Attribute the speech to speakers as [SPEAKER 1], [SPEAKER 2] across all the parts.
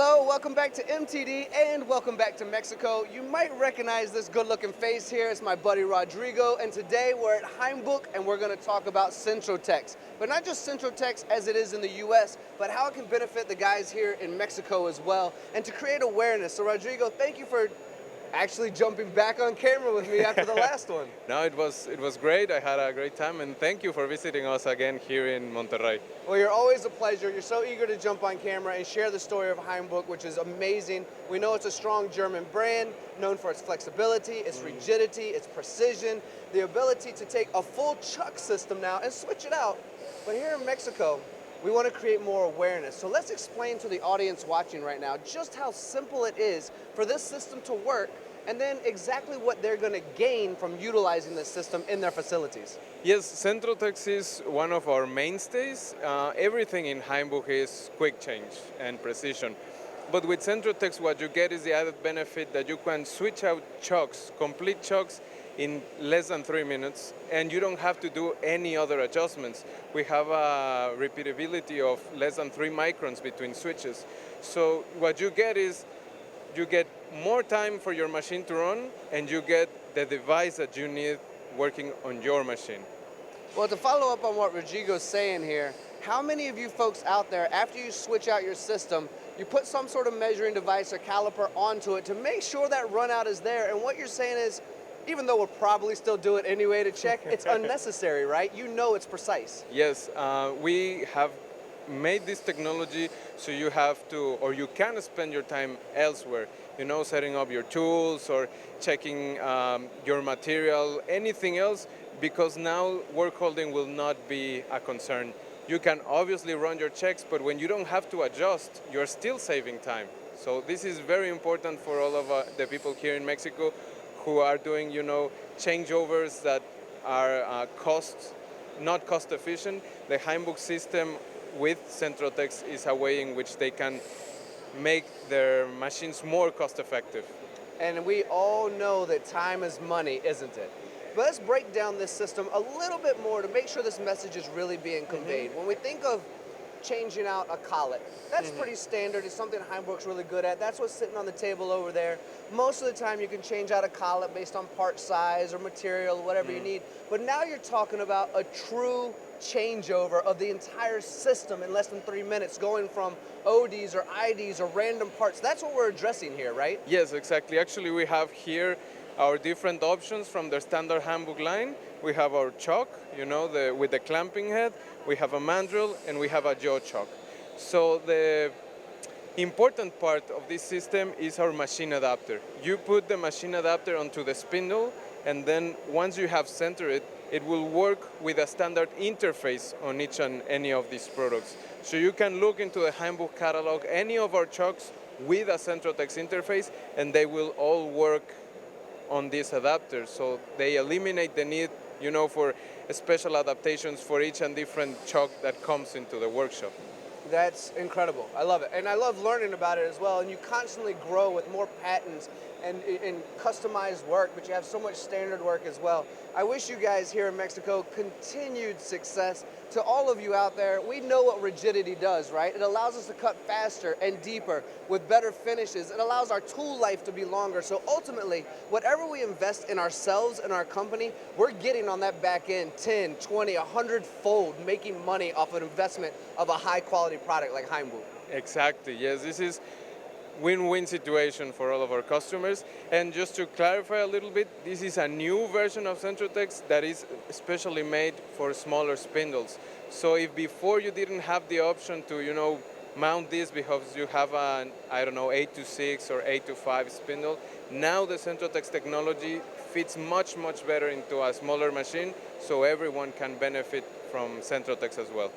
[SPEAKER 1] Hello, welcome back to MTD and welcome back to Mexico. You might recognize this good-looking face here. It's my buddy Rodrigo, and today we're at Hainbuch and we're going to talk about centroteX. But not just centroteX as it is in the US, but how it can benefit the guys here in Mexico as well, and to create awareness. So Rodrigo, thank you for actually jumping back on camera with me after the last one.
[SPEAKER 2] No, it was great. I had a great time, and thank you for visiting us again here in Monterrey.
[SPEAKER 1] Well, you're always a pleasure. You're so eager to jump on camera and share the story of Hainbuch, which is amazing. We know it's a strong German brand, known for its flexibility, its rigidity, its precision, the ability to take a full chuck system now and switch it out. But here in Mexico, we want to create more awareness. So let's explain to the audience watching right now just how simple it is for this system to work, and then exactly what they're going to gain from utilizing this system in their facilities.
[SPEAKER 2] Yes, centroteX is one of our mainstays. Everything in Hainbuch is quick change and precision. But with centroteX, what you get is the added benefit that you can switch out chucks, complete chucks, in less than 3 minutes, and you don't have to do any other adjustments. We have a repeatability of less than 3 microns between switches. So what you get is, you get more time for your machine to run, and you get the device that you need working on your machine.
[SPEAKER 1] Well, to follow up on what Rodrigo's saying here, how many of you folks out there, after you switch out your system, you put some sort of measuring device or caliper onto it to make sure that runout is there? And what you're saying is, even though we'll probably still do it anyway to check, it's unnecessary, right? You know it's precise.
[SPEAKER 2] Yes, we have made this technology so you have to, or you can spend your time elsewhere, you know, setting up your tools or checking your material, anything else, because now workholding will not be a concern. You can obviously run your checks, but when you don't have to adjust, you're still saving time. So this is very important for all of the people here in Mexico who are doing, you know, changeovers that are not cost efficient. The Hainbuch system with centroteX is a way in which they can make their machines more cost effective.
[SPEAKER 1] And we all know that time is money, isn't it? But let's break down this system a little bit more to make sure this message is really being conveyed. When we think of changing out a collet, that's pretty standard. It's something Hainbuch's really good at. That's what's sitting on the table over there. Most of the time you can change out a collet based on part size or material, whatever you need. But now you're talking about a true changeover of the entire system in less than 3 minutes, going from ODs or IDs or random parts. That's what we're addressing here, right?
[SPEAKER 2] Yes, exactly. Actually, we have here our different options from the standard Hainbuch line. We have our chuck, you know, with the clamping head. We have a mandrel, and we have a jaw chuck. So the important part of this system is our machine adapter. You put the machine adapter onto the spindle, and then once you have centered it, it will work with a standard interface on each and any of these products. So you can look into the Hainbuch catalog, any of our chucks with a centroteX interface, and they will all work on this adapter. So they eliminate the need, you know, for special adaptations for each and different chuck that comes into the workshop.
[SPEAKER 1] That's incredible. I love it. And I love learning about it as well. And you constantly grow with more patents and customized work, but you have so much standard work as well. I wish you guys here in Mexico continued success. To all of you out there, we know what rigidity does, right? It allows us to cut faster and deeper with better finishes. It allows our tool life to be longer. So ultimately, whatever we invest in ourselves and our company, we're getting on that back end 10, 20, 100-fold, making money off an investment of a high quality product like Hainbuch.
[SPEAKER 2] Exactly, yes, this is win-win situation for all of our customers. And just to clarify a little bit, this is a new version of centroteX that is specially made for smaller spindles. So if before you didn't have the option to, you know, mount this because you have an, I don't know, 8-6 or 8-5 spindle, now the centroteX technology fits much, much better into a smaller machine, so everyone can benefit from centroteX as well.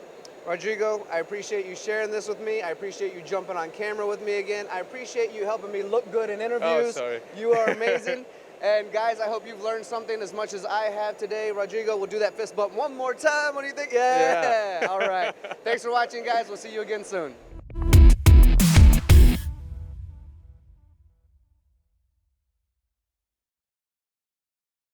[SPEAKER 1] Rodrigo, I appreciate you sharing this with me. I appreciate you jumping on camera with me again. I appreciate you helping me look good in interviews.
[SPEAKER 2] Oh, sorry.
[SPEAKER 1] You are amazing. And guys, I hope you've learned something as much as I have today. Rodrigo, we'll do that fist bump one more time. What do you think? Yeah. All right. Thanks for watching, guys. We'll see you again soon.